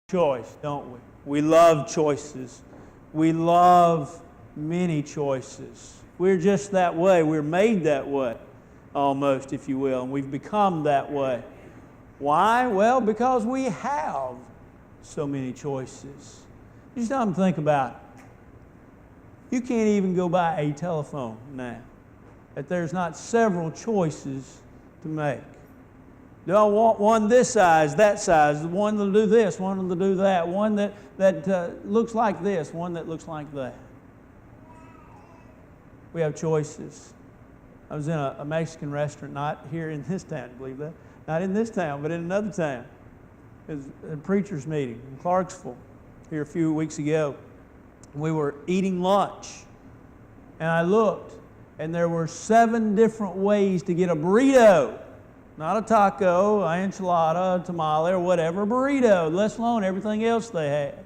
choice, don't we? We love choices. We love many choices. We're just that way. We're made that way, almost, if you will, and we've become that way. Why? Well, because we have so many choices. You stop and think about it. You can't even go buy a telephone now that there's not several choices to make. Do I want one this size, that size, one that'll do this, one that'll do that, one that looks like this, one that looks like that? We have choices. I was in a Mexican restaurant, not here in this town, believe that? Not in this town, but in another town. It was a preacher's meeting in Clarksville here a few weeks ago. We were eating lunch, and I looked, and there were 7 different ways to get a burrito. Not a taco, an enchilada, a tamale, or whatever, a burrito, let alone everything else they had.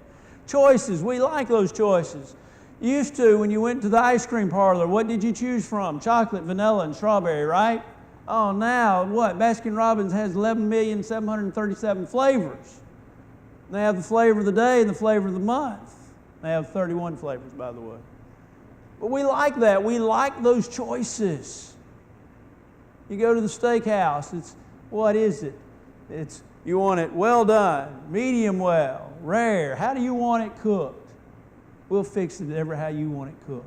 Choices, we like those choices. Used to, when you went to the ice cream parlor, what did you choose from? Chocolate, vanilla, and strawberry, right? Oh, now, what? Baskin-Robbins has 11,737 flavors. They have the flavor of the day and the flavor of the month. They have 31 flavors, by the way. But we like that. We like those choices. You go to the steakhouse, what is it? You want it well done, medium well, rare. How do you want it cooked? We'll fix it ever how you want it cooked.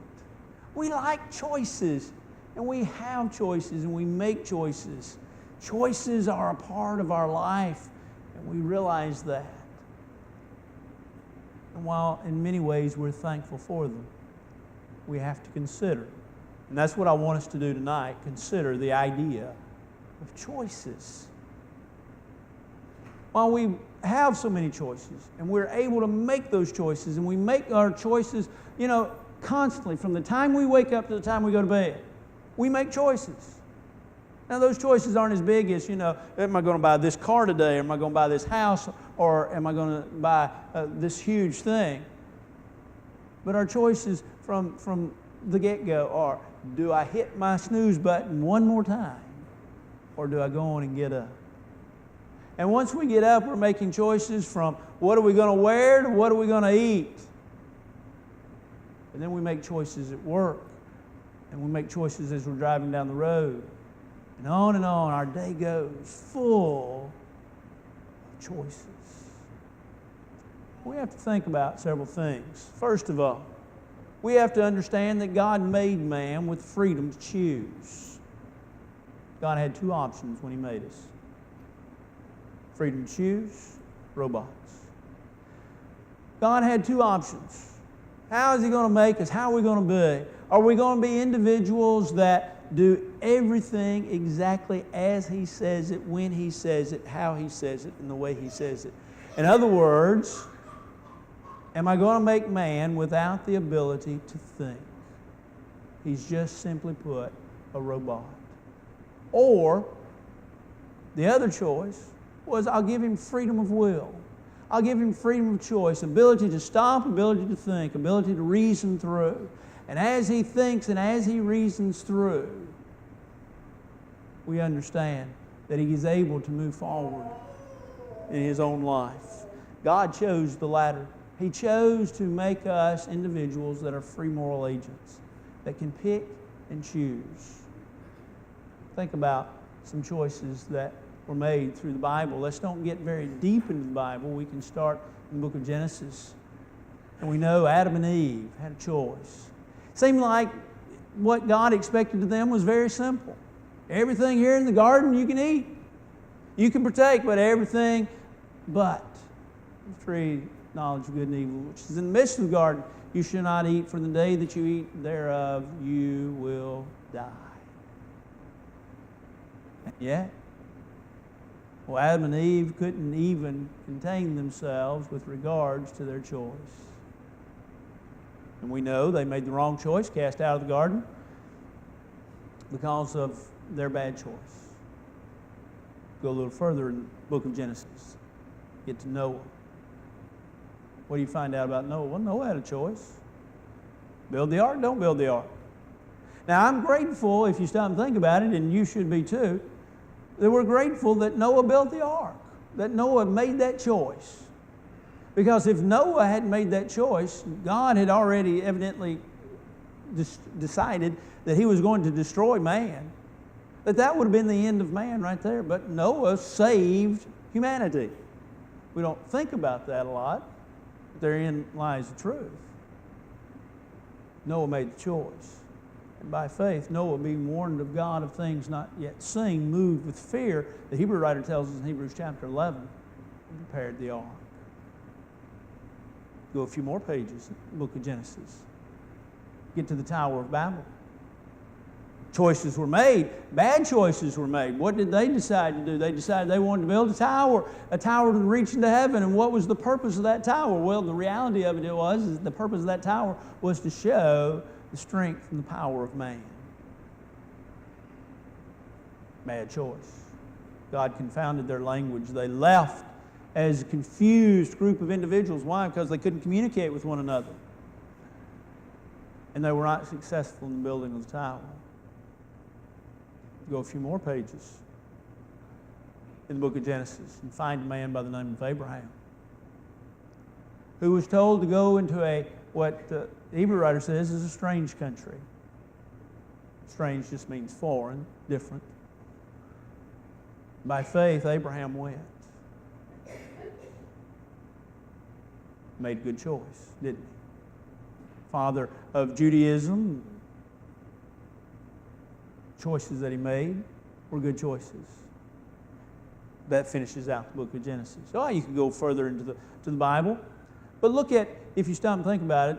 We like choices, and we have choices, and we make choices. Choices are a part of our life, and we realize that. And while in many ways we're thankful for them, we have to consider. And that's what I want us to do tonight, consider the idea of choices. While we have so many choices, and we're able to make those choices, and we make our choices, constantly, from the time we wake up to the time we go to bed, we make choices. Now, those choices aren't as big as, am I going to buy this car today, or am I going to buy this house, or am I going to buy this huge thing? But our choices from the get-go are, do I hit my snooze button one more time, or do I go on and get up? And once we get up, we're making choices from what are we going to wear to what are we going to eat. And then we make choices at work, and we make choices as we're driving down the road. And on our day goes full of choices. We have to think about several things. First of all, we have to understand that God made man with freedom to choose. God had 2 options when He made us. Freedom to choose, robots. God had 2 options. How is He going to make us? How are we going to be? Are we going to be individuals that do everything exactly as He says it, when He says it, how He says it, and the way He says it? In other words, am I going to make man without the ability to think? He's just simply put a robot. Or the other choice was I'll give him freedom of will. I'll give him freedom of choice, ability to stop, ability to think, ability to reason through. And as he thinks and as he reasons through, we understand that he is able to move forward in his own life. God chose the latter. He chose to make us individuals that are free moral agents, that can pick and choose. Think about some choices that were made through the Bible. Let's don't get very deep into the Bible. We can start in the book of Genesis. And we know Adam and Eve had a choice. It seemed like what God expected of them was very simple. Everything here in the garden you can eat. You can partake, but everything but the tree knowledge of good and evil, which is in the midst of the garden, you shall not eat, for the day that you eat thereof, you will die. And yet, Adam and Eve couldn't even contain themselves with regards to their choice. And we know they made the wrong choice, cast out of the garden, because of their bad choice. Go a little further in the book of Genesis. Get to Noah. What do you find out about Noah? Well, Noah had a choice. Build the ark, don't build the ark. Now, I'm grateful, if you stop and think about it, and you should be too, that we're grateful that Noah built the ark, that Noah made that choice. Because if Noah hadn't made that choice, God had already evidently decided that he was going to destroy man. That would have been the end of man right there. But Noah saved humanity. We don't think about that a lot, but therein lies the truth. Noah made the choice. And by faith, Noah, being warned of God of things not yet seen, moved with fear, the Hebrew writer tells us in Hebrews chapter 11, prepared the ark. Go a few more pages in the book of Genesis. Get to the Tower of Babel. Choices were made. Bad choices were made. What did they decide to do? They decided they wanted to build a tower to reach into heaven. And what was the purpose of that tower? Well, the reality of it is the purpose of that tower was to show the strength and the power of man. Bad choice. God confounded their language. They left as a confused group of individuals. Why? Because they couldn't communicate with one another. And they were not successful in the building of the tower. Go a few more pages in the book of Genesis and find a man by the name of Abraham, who was told to go into what the Hebrew writer says is a strange country. Strange just means foreign, different. By faith, Abraham went. Made a good choice, didn't he? Father of Judaism, choices that he made were good choices. That finishes out the book of Genesis. Oh, you can go further into the Bible. But look at, if you stop and think about it,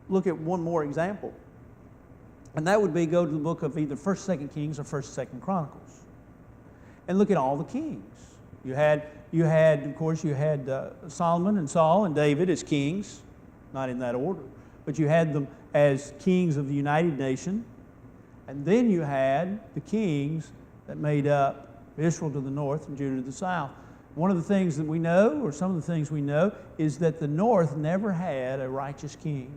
look at one more example. And that would be go to the book of either 1st, 2nd Kings or 1st, 2nd Chronicles. And look at all the kings. You had Solomon and Saul and David as kings, not in that order, but you had them as kings of the United Nation. And then you had the kings that made up Israel to the north and Judah to the south. One of the things that we know, or some of the things we know, is that the north never had a righteous king.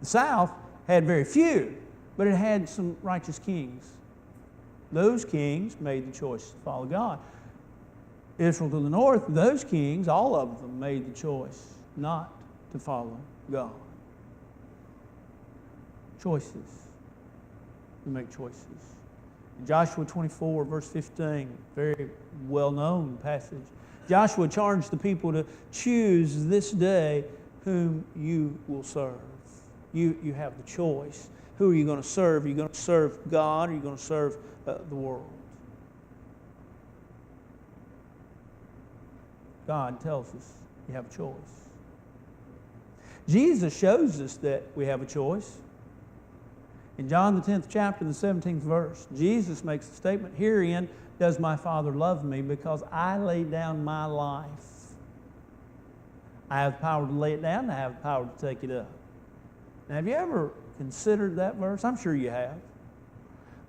The south had very few, but it had some righteous kings. Those kings made the choice to follow God. Israel to the north, those kings, all of them, made the choice not to follow God. Choices. We make choices. In Joshua 24, verse 15, very well-known passage. Joshua charged the people to choose this day whom you will serve. You have the choice. Who are you going to serve? Are you going to serve God, or are you going to serve the world? God tells us you have a choice. Jesus shows us that we have a choice. In John the 10th chapter, the 17th verse, Jesus makes a statement, "Herein does my Father love me, because I lay down my life." I have the power to lay it down, and I have the power to take it up. Now, have you ever considered that verse? I'm sure you have.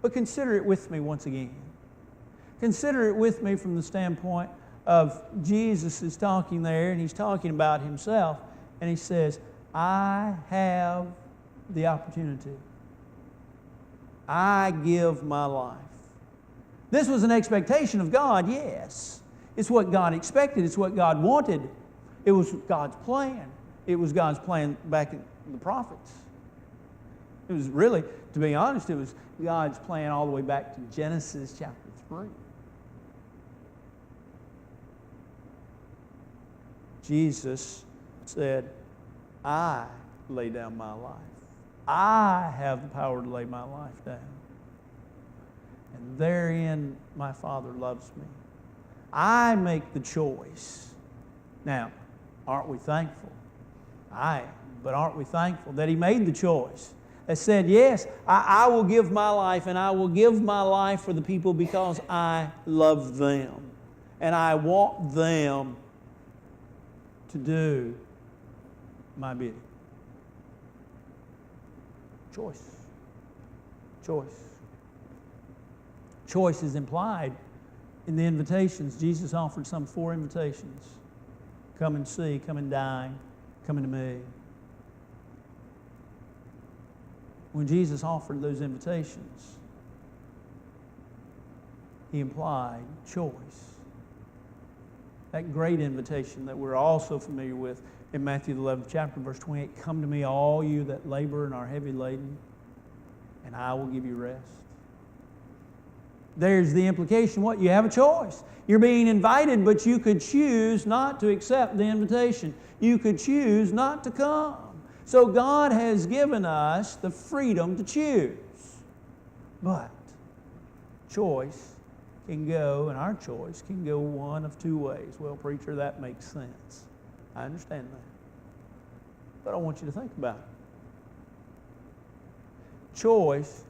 But consider it with me once again. Consider it with me from the standpoint of Jesus is talking there, and he's talking about himself, and he says, I have the opportunity. I give my life. This was an expectation of God, yes. It's what God expected. It's what God wanted. It was God's plan. It was God's plan back in the prophets. It was really, to be honest, it was God's plan all the way back to Genesis chapter 3. Jesus said, I lay down my life. I have the power to lay my life down. And therein my Father loves me. I make the choice. Now, aren't we thankful? But aren't we thankful that he made the choice? That said, yes, I will give my life, and I will give my life for the people because I love them. And I want them to do my bidding. Choice. Choice. Choice is implied in the invitations. Jesus offered some 4 invitations. Come and see, come and dine, come unto me. When Jesus offered those invitations, he implied choice. that great invitation that we're all so familiar with in Matthew the 11th chapter, verse 28, come to me, all you that labor and are heavy laden, and I will give you rest. There's the implication, what? You have a choice. You're being invited, but you could choose not to accept the invitation. You could choose not to come. So God has given us the freedom to choose. But choice can go, and our choice can go one of two ways. Well, preacher, that makes sense. I understand that. But I want you to think about it. Choice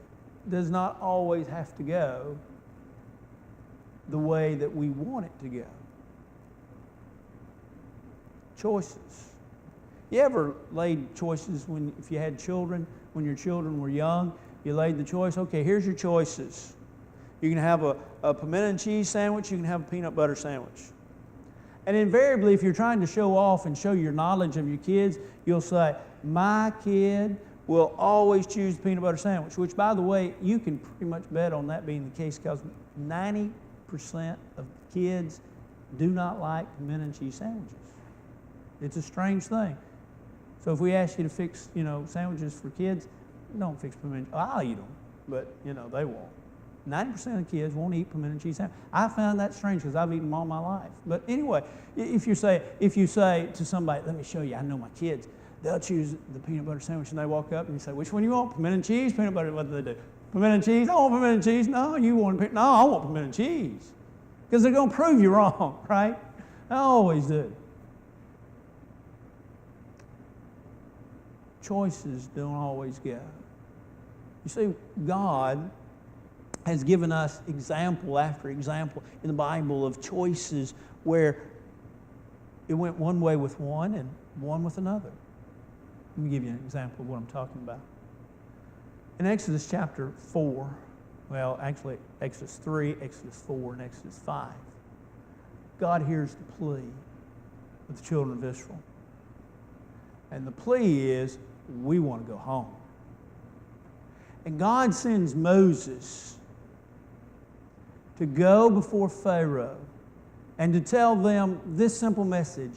does not always have to go the way that we want it to go. Choices. You ever laid choices if you had children, when your children were young, you laid the choice, okay, here's your choices. You can have a pimento and cheese sandwich, you can have a peanut butter sandwich. And invariably, if you're trying to show off and show your knowledge of your kids, you'll say, my kid will always choose the peanut butter sandwich, which, by the way, you can pretty much bet on that being the case because 90% of kids do not like pimento and cheese sandwiches. It's a strange thing. So if we ask you to fix, sandwiches for kids, don't fix pimento. I'll eat them, but, they won't. 90% of kids won't eat pimento and cheese sandwich. I found that strange because I've eaten them all my life. But anyway, if you say to somebody, let me show you, I know my kids, they'll choose the peanut butter sandwich and they walk up and you say, which one you want? Pimento and cheese, peanut butter? What do they do? Pimento and cheese? I want pimento and cheese. No, you want no, I want pimento and cheese. Because they're going to prove you wrong, right? I always do. Choices don't always go. You see, God has given us example after example in the Bible of choices where it went one way with one and one with another. Let me give you an example of what I'm talking about. In Exodus chapter 4, well, actually Exodus 3, Exodus 4, and Exodus 5, God hears the plea of the children of Israel. And the plea is, we want to go home. And God sends Moses to go before Pharaoh and to tell them this simple message,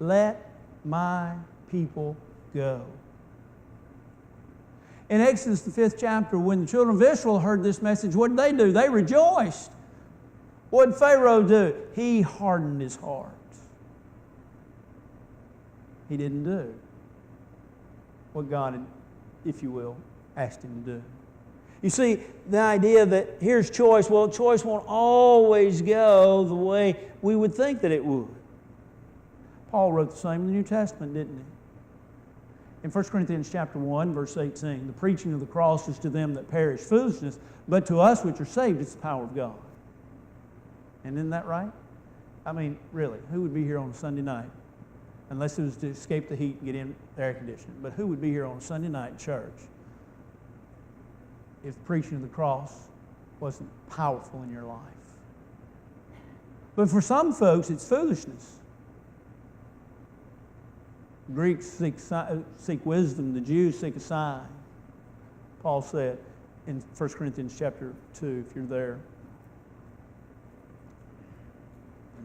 let my people go. In Exodus, the 5th chapter, when the children of Israel heard this message, what did they do? They rejoiced. What did Pharaoh do? He hardened his heart. He didn't do what God had, if you will, asked him to do. You see, the idea that here's choice, well, choice won't always go the way we would think that it would. Paul wrote the same in the New Testament, didn't he? In 1 Corinthians chapter 1, verse 18, the preaching of the cross is to them that perish foolishness, but to us which are saved, it's the power of God. And isn't that right? I mean, really, who would be here on a Sunday night? Unless it was to escape the heat and get in the air conditioning. But who would be here on a Sunday night in church if the preaching of the cross wasn't powerful in your life? But for some folks, it's foolishness. The Greeks seek wisdom, the Jews seek a sign. Paul said in 1 Corinthians chapter 2, if you're there,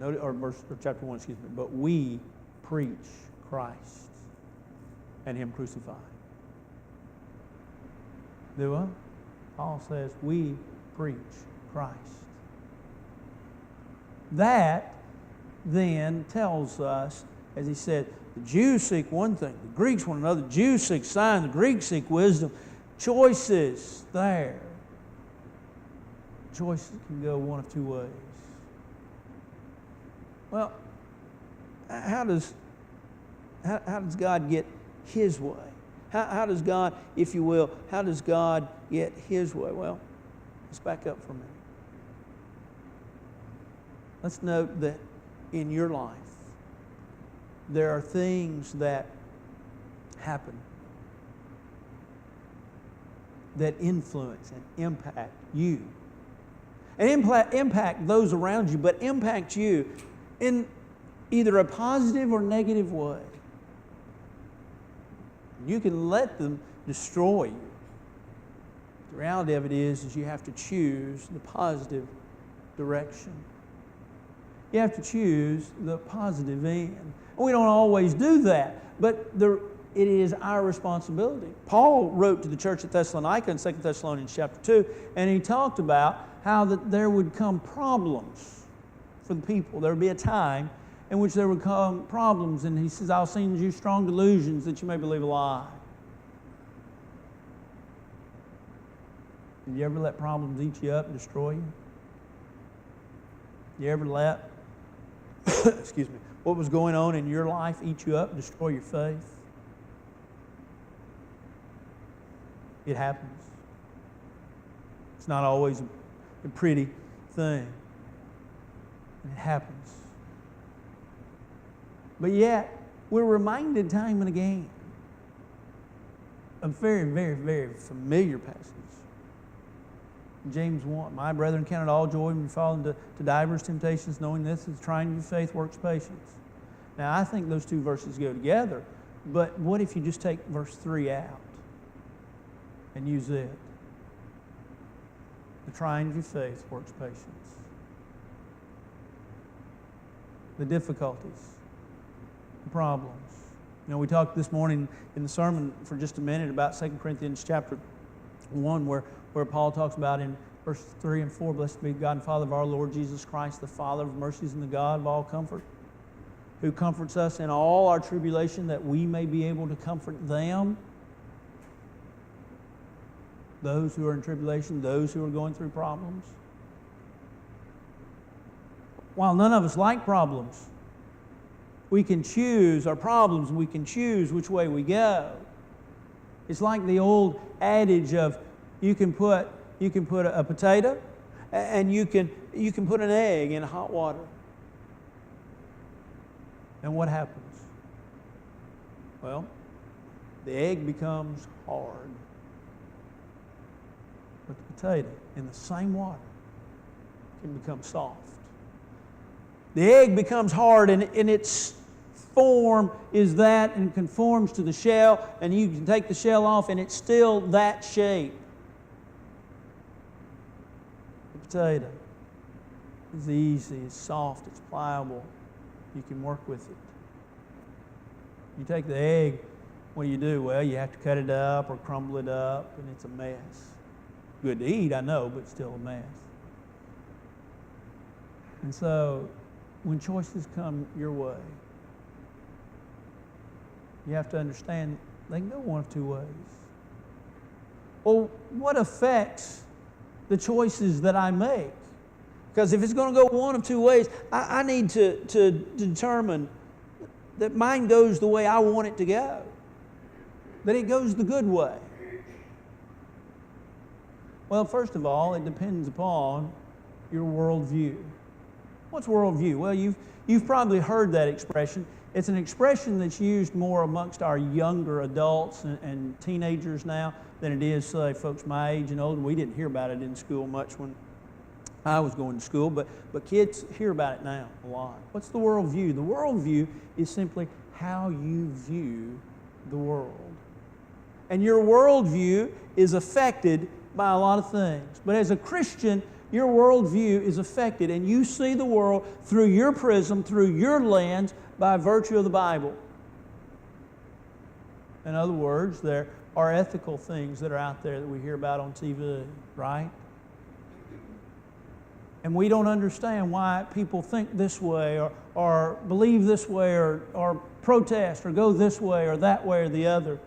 or chapter 1, excuse me, but we preach Christ and Him crucified. Do what? Paul says, we preach Christ. That then tells us, as he said, the Jews seek one thing, the Greeks want another. The Jews seek sign, the Greeks seek wisdom. Choices there. Choices can go one of two ways. Well, how does God get His way? How does God, if you will, how does God get His way? Well, let's back up for a minute. Let's note that in your life, there are things that happen that influence and impact you. And impact those around you, but impact you in either a positive or negative way. You can let them destroy you. The reality of it is you have to choose the positive direction. You have to choose the positive end. We don't always do that, but it is our responsibility. Paul wrote to the church at Thessalonica in 2 Thessalonians chapter 2, and he talked about how that there would come problems for the people. There would be a time in which there would come problems, and he says, I'll send you strong delusions that you may believe a lie. Did you ever let problems eat you up and destroy you? You ever let, excuse me, what was going on in your life eat you up and destroy your faith? It happens. It's not always a pretty thing. It happens. But yet, we're reminded time and again of a very, very, very familiar passage. James 1, my brethren, count it all joy when you fall into divers temptations, knowing this is trying your faith works patience. Now, I think those two verses go together, but what if you just take verse 3 out and use it? The trying of your faith works patience. The difficulties, the problems. You know, we talked this morning in the sermon for just a minute about 2 Corinthians chapter 1, where Paul talks about in verses 3 and 4, blessed be God and Father of our Lord Jesus Christ, the Father of mercies and the God of all comfort, who comforts us in all our tribulation, that we may be able to comfort them, those who are in tribulation, those who are going through problems. While none of us like problems, we can choose our problems, and we can choose which way we go. It's like the old adage of you can put a potato and you can put an egg in hot water. And what happens? Well, the egg becomes hard. But the potato in the same water can become soft. The egg becomes hard, and its form is that and conforms to the shell, and you can take the shell off and it's still that shape. The potato is easy, it's soft, it's pliable. You can work with it. You take the egg, what do? Well, you have to cut it up or crumble it up, and it's a mess. Good to eat, I know, but still a mess. And so, when choices come your way, you have to understand they can go one of two ways. Well, what affects the choices that I make? Because if it's going to go one of two ways, I need to determine that mine goes the way I want it to go, that it goes the good way. Well, first of all, it depends upon your worldview. What's worldview? Well, you've probably heard that expression. It's an expression that's used more amongst our younger adults and teenagers now than it is, say, folks my age and older. We didn't hear about it in school much when I was going to school, but kids hear about it now a lot. What's the worldview? The worldview is simply how you view the world. And your worldview is affected by a lot of things. But as a Christian, your worldview is affected, and you see the world through your prism, through your lens, by virtue of the Bible. In other words, there are ethical things that are out there that we hear about on TV, right? And we don't understand why people think this way or believe this way or protest or go this way or that way or the other.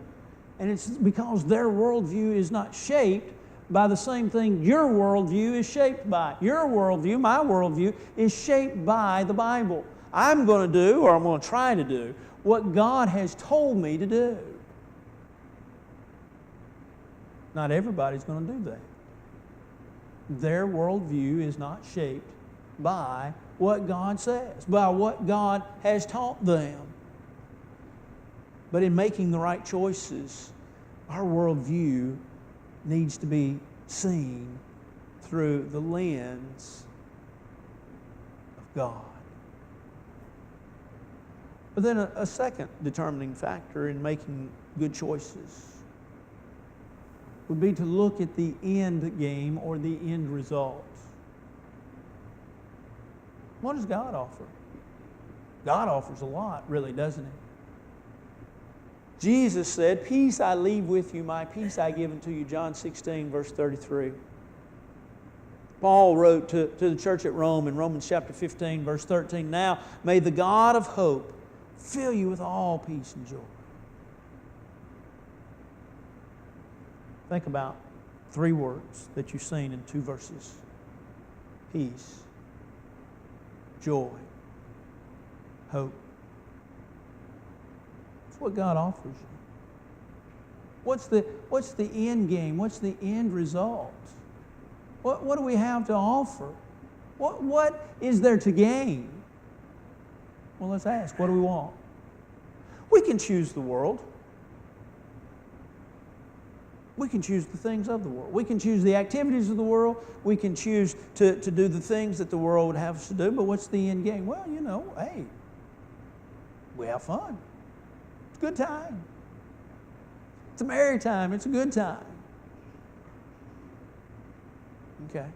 And it's because their worldview is not shaped by the same thing your worldview is shaped by. Your worldview, my worldview, is shaped by the Bible. I'm going to do, or I'm going to try to do, what God has told me to do. Not everybody's going to do that. Their worldview is not shaped by what God says, by what God has taught them. But in making the right choices, our worldview needs to be seen through the lens of God. But then a second determining factor in making good choices would be to look at the end game or the end result. What does God offer? God offers a lot, really, doesn't He? Jesus said, "Peace I leave with you, my peace I give unto you," John 16, verse 33. Paul wrote to the church at Rome in Romans chapter 15, verse 13, "Now may the God of hope fill you with all peace and joy." Think about three words that you've seen in two verses: peace, joy, hope. That's what God offers you. What's the end game? What's the end result? What do we have to offer? What is there to gain? Well, let's ask, what do we want? We can choose the world. We can choose the things of the world. We can choose the activities of the world. We can choose to do the things that the world would have us to do. But what's the end game? Well, hey, we have fun. It's a good time. It's a merry time. It's a good time. Okay.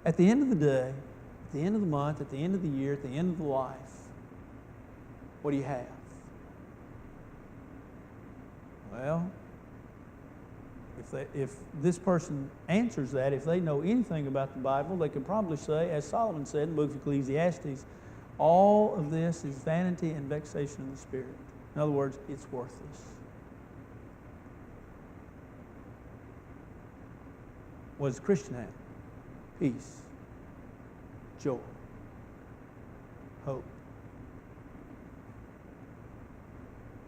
At the end of the day, at the end of the month, at the end of the year, at the end of the life, what do you have? Well, if this person answers that, if they know anything about the Bible, they could probably say, as Solomon said in the book of Ecclesiastes, all of this is vanity and vexation of the spirit. In other words, it's worthless. What does the Christian have? Peace, joy, hope.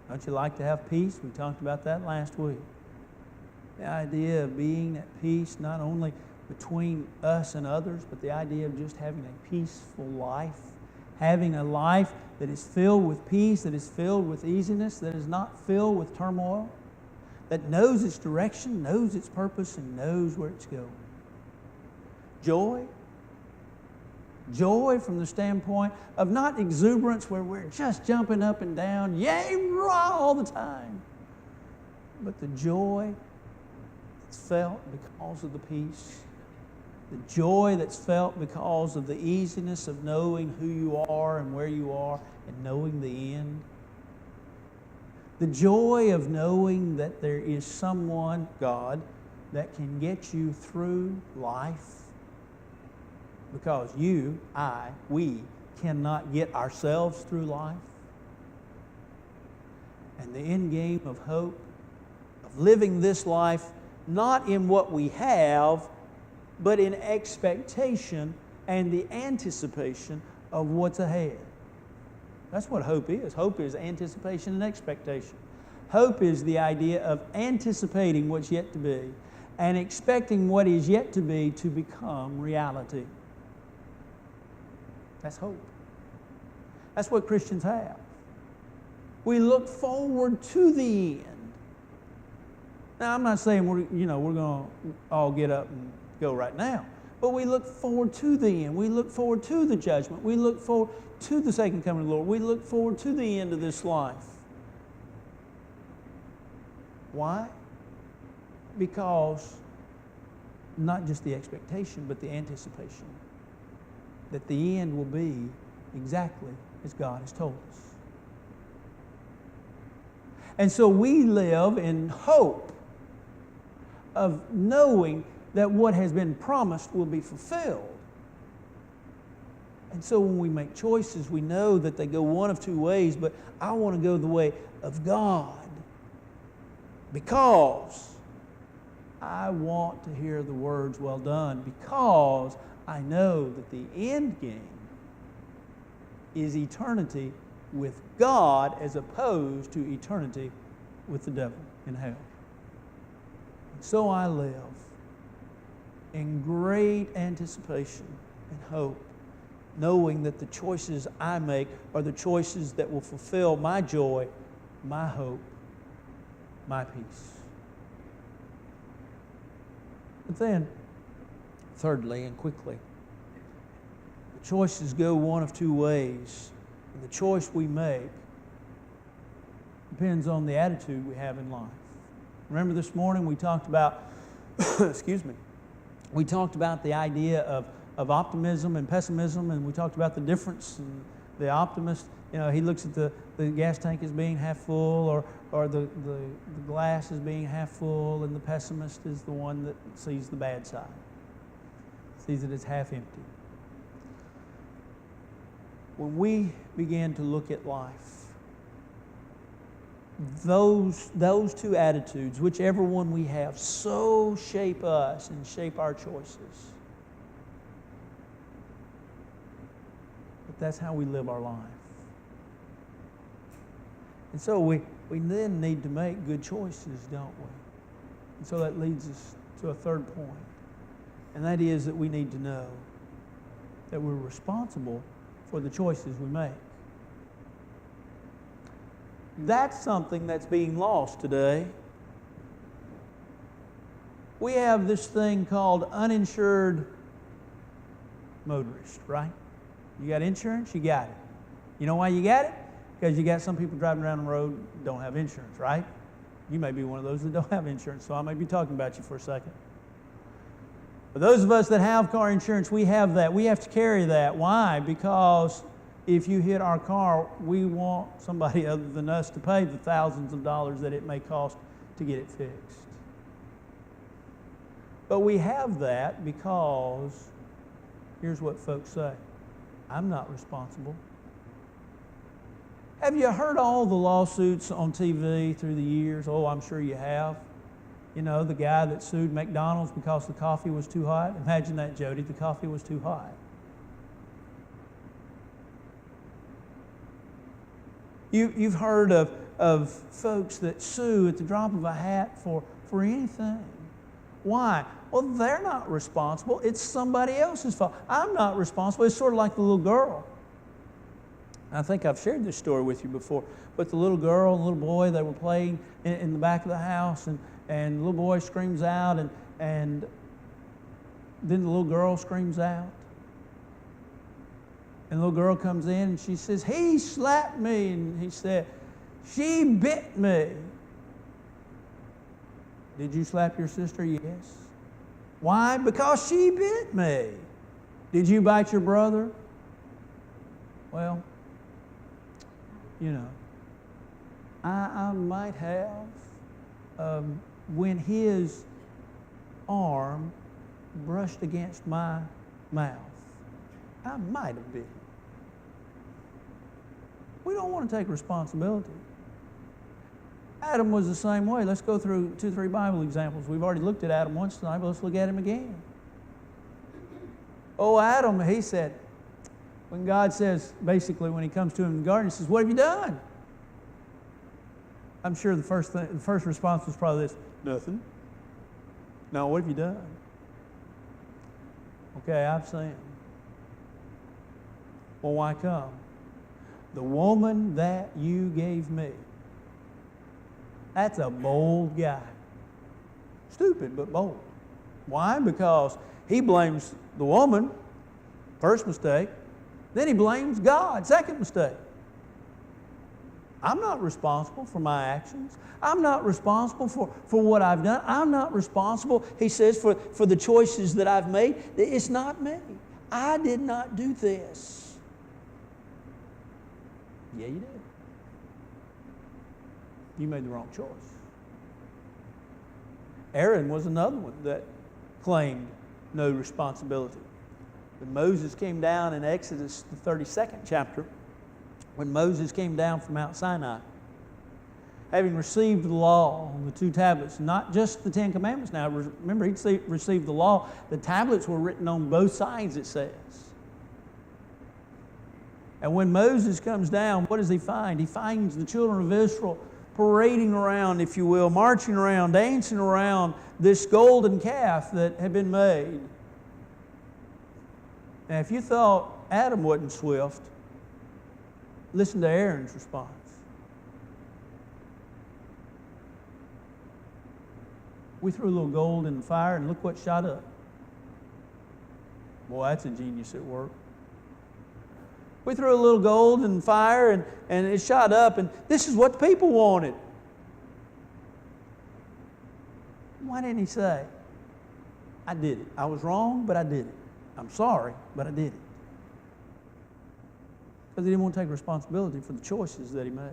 Don't you like to have peace? We talked about that last week. The idea of being at peace not only between us and others, but the idea of just having a peaceful life, having a life that is filled with peace, that is filled with easiness, that is not filled with turmoil, that knows its direction, knows its purpose, and knows where it's going. Joy. Joy from the standpoint of not exuberance where we're just jumping up and down, yay, rah, all the time, but the joy that's felt because of the peace, the joy that's felt because of the easiness of knowing who you are and where you are and knowing the end. The joy of knowing that there is someone, God, that can get you through life. Because you, I, we cannot get ourselves through life. And the end game of hope, of living this life not in what we have, but in expectation and the anticipation of what's ahead. That's what hope is. Hope is anticipation and expectation. Hope is the idea of anticipating what's yet to be and expecting what is yet to be to become reality. That's hope. That's what Christians have. We look forward to the end. Now, I'm not saying we're going to all get up and go right now, but we look forward to the end. We look forward to the judgment. We look forward to the second coming of the Lord. We look forward to the end of this life. Why? Because not just the expectation, but the anticipation that the end will be exactly as God has told us. And so we live in hope of knowing that what has been promised will be fulfilled. And so when we make choices, we know that they go one of two ways, but I want to go the way of God because I want to hear the words, "Well done," because I know that the end game is eternity with God as opposed to eternity with the devil in hell. And so I live in great anticipation and hope, knowing that the choices I make are the choices that will fulfill my joy, my hope, my peace. But then, thirdly and quickly, the choices go one of two ways. And the choice we make depends on the attitude we have in life. Remember this morning we talked about, excuse me, we talked about the idea of optimism and pessimism, and we talked about the difference. And the optimist, he looks at the gas tank as being half full, or the glass as being half full, and the pessimist is the one that sees the bad side, sees it as half empty. When we begin to look at life, those two attitudes, whichever one we have, so shape us and shape our choices. But that's how we live our life. And so we then need to make good choices, don't we? And so that leads us to a third point. And that is that we need to know that we're responsible for the choices we make. That's something that's being lost today. We have this thing called uninsured motorist, right? You got insurance, you got it. You know why you got it? Because you got some people driving around the road who don't have insurance, right? You may be one of those that don't have insurance, so I may be talking about you for a second. But those of us that have car insurance, we have that. We have to carry that. Why? Because if you hit our car, we want somebody other than us to pay the thousands of dollars that it may cost to get it fixed. But we have that because, here's what folks say, I'm not responsible. Have you heard all the lawsuits on TV through the years? Oh, I'm sure you have. The guy that sued McDonald's because the coffee was too hot. Imagine that, Jody, the coffee was too hot. You've heard of folks that sue at the drop of a hat for anything. Why? Well, they're not responsible. It's somebody else's fault. I'm not responsible. It's sort of like the little girl. I think I've shared this story with you before. But the little girl and the little boy, they were playing in the back of the house, and the little boy screams out, and then the little girl screams out. And the little girl comes in and she says, he slapped me. And he said, she bit me. Did you slap your sister? Yes. Why? Because she bit me. Did you bite your brother? Well, I might have when his arm brushed against my mouth. I might have been. We don't want to take responsibility. Adam was the same way. Let's go through 2 or 3 Bible examples. We've already looked at Adam once tonight, but let's look at him again. Oh, Adam, he said, when God says, basically when he comes to him in the garden, he says, what have you done? I'm sure the first response was probably this, nothing. Now, what have you done? Okay, I've sinned. Well, why come? The woman that you gave me. That's a bold guy. Stupid, but bold. Why? Because he blames the woman, first mistake. Then he blames God, second mistake. I'm not responsible for my actions. I'm not responsible for what I've done. I'm not responsible, he says, for the choices that I've made. It's not me. I did not do this. Yeah, you did. You made the wrong choice. Aaron was another one that claimed no responsibility. When Moses came down in Exodus, the 32nd chapter, when Moses came down from Mount Sinai, having received the law on the 2 tablets, not just the 10 Commandments now, remember he'd received the law, the tablets were written on both sides, it says. And when Moses comes down, what does he find? He finds the children of Israel parading around, if you will, marching around, dancing around this golden calf that had been made. Now, if you thought Adam wasn't swift, listen to Aaron's response. We threw a little gold in the fire and look what shot up. Boy, that's a genius at work. We threw a little gold in the fire and it shot up, and this is what the people wanted. Why didn't he say, I did it. I was wrong, but I did it. I'm sorry, but I did it. Because he didn't want to take responsibility for the choices that he made.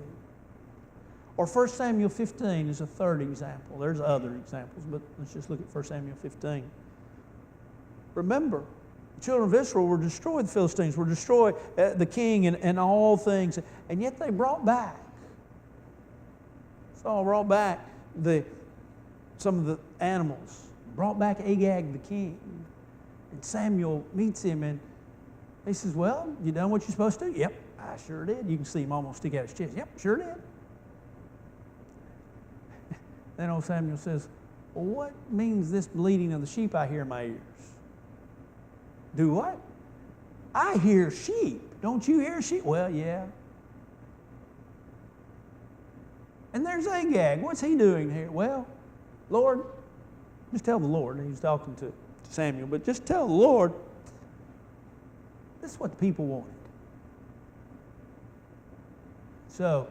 Or 1 Samuel 15 is a third example. There's other examples, but let's just look at 1 Samuel 15. Remember, the children of Israel were destroyed, the Philistines were destroyed, the king and all things, and yet they brought back. Saul brought back some of the animals, brought back Agag the king. And Samuel meets him and he says, well, you done what you're supposed to do? Yep, I sure did. You can see him almost stick out his chest. Yep, sure did. Then old Samuel says, well, what means this bleating of the sheep I hear in my ears? Do what? I hear sheep. Don't you hear sheep? Well, yeah. And there's Agag. What's he doing here? Well, Lord, just tell the Lord. He's talking to Samuel, but just tell the Lord, this is what the people wanted. So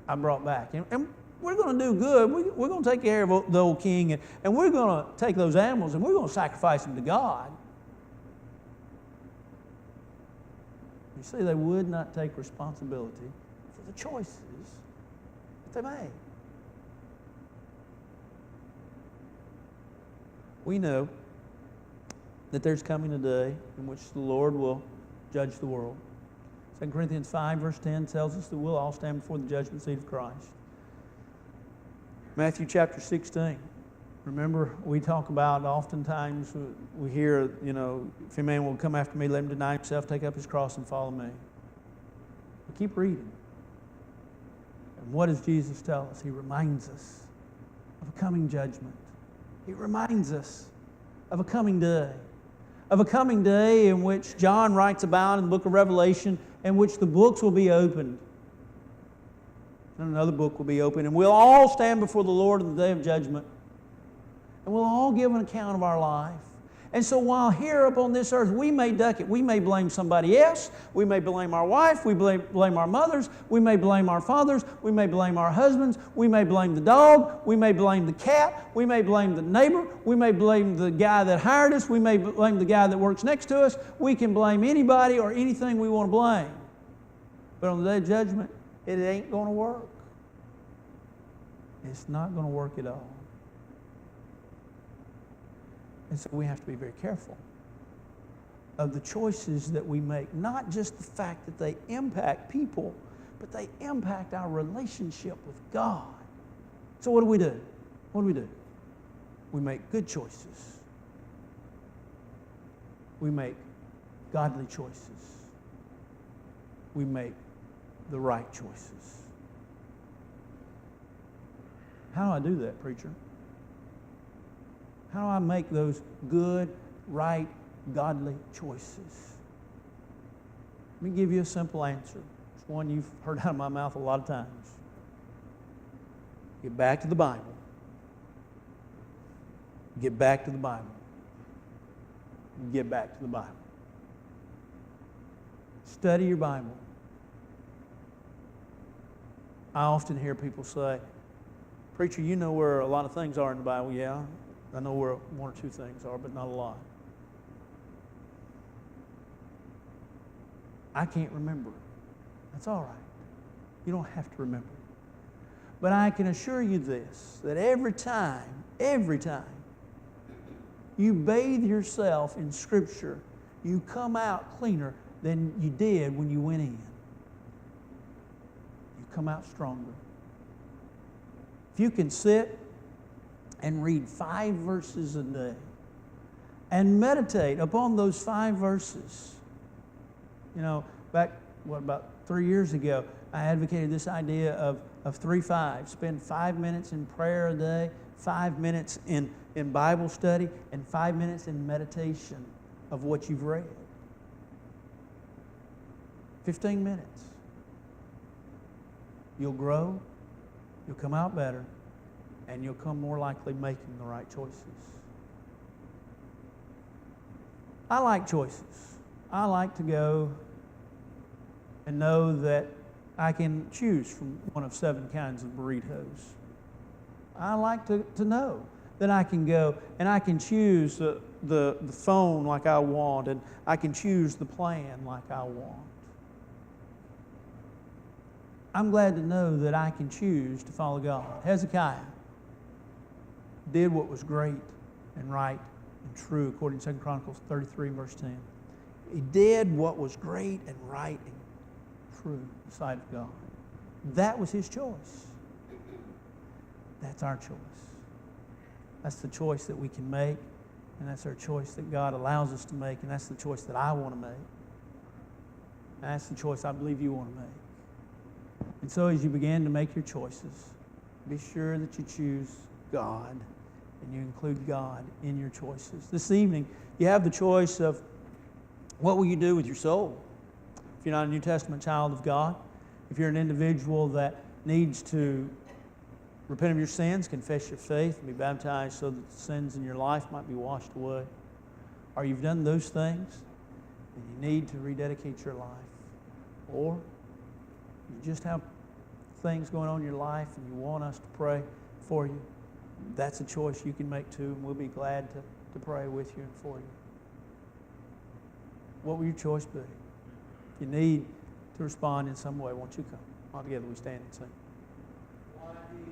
I brought back. And we're going to do good. We're going to take care of the old king, and we're going to take those animals and we're going to sacrifice them to God. You see, they would not take responsibility for the choices that they made. We know that there's coming a day in which the Lord will judge the world. 2 Corinthians 5 verse 10 tells us that we'll all stand before the judgment seat of Christ. Matthew chapter 16. Remember, we talk about oftentimes, we hear, if a man will come after me, let him deny himself, take up his cross and follow me. We keep reading. And what does Jesus tell us? He reminds us of a coming judgment. He reminds us of a coming day. Of a coming day in which John writes about in the book of Revelation, in which the books will be opened. And another book will be opened, and we'll all stand before the Lord in the day of judgment. And we'll all give an account of our life. And so while here upon this earth, we may duck it. We may blame somebody else. We may blame our wife. We blame our mothers. We may blame our fathers. We may blame our husbands. We may blame the dog. We may blame the cat. We may blame the neighbor. We may blame the guy that hired us. We may blame the guy that works next to us. We can blame anybody or anything we want to blame. But on the day of judgment, it ain't going to work. It's not going to work at all. And so we have to be very careful of the choices that we make. Not just the fact that they impact people, but they impact our relationship with God. So what do we do? What do we do? We make good choices. We make godly choices. We make the right choices. How do I do that, preacher? How do I make those good, right, godly choices? Let me give you a simple answer. It's one you've heard out of my mouth a lot of times. Get back to the Bible. Get back to the Bible. Get back to the Bible. Study your Bible. I often hear people say, preacher, you know where a lot of things are in the Bible. Yeah, I know where one or two things are, but not a lot. I can't remember it. That's all right. You don't have to remember it. But I can assure you this, that every time you bathe yourself in Scripture, you come out cleaner than you did when you went in. You come out stronger. If you can sit and read 5 verses a day and meditate upon those 5 verses. Back, about 3 years ago, I advocated this idea of 3-5. Spend 5 minutes in prayer a day, 5 minutes in Bible study, and 5 minutes in meditation of what you've read. 15 minutes. You'll grow, you'll come out better, and you'll come more likely making the right choices. I like choices. I like to go and know that I can choose from one of 7 kinds of burritos. I like to know then I can go and I can choose the phone like I want, and I can choose the plan like I want. I'm glad to know that I can choose to follow God. Hezekiah did what was great and right and true, according to 2 Chronicles 33, verse 10. He did what was great and right and true in the sight of God. That was his choice. That's our choice. That's the choice that we can make, and that's our choice that God allows us to make, and that's the choice that I want to make. And that's the choice I believe you want to make. And so as you begin to make your choices, be sure that you choose God and you include God in your choices. This evening, you have the choice of what will you do with your soul. If you're not a New Testament child of God, if you're an individual that needs to repent of your sins, confess your faith, and be baptized so that the sins in your life might be washed away, or you've done those things and you need to rededicate your life, or you just have things going on in your life and you want us to pray for you, that's a choice you can make too, and we'll be glad to pray with you and for you. What will your choice be? If you need to respond in some way, won't you come? All together we stand and sing.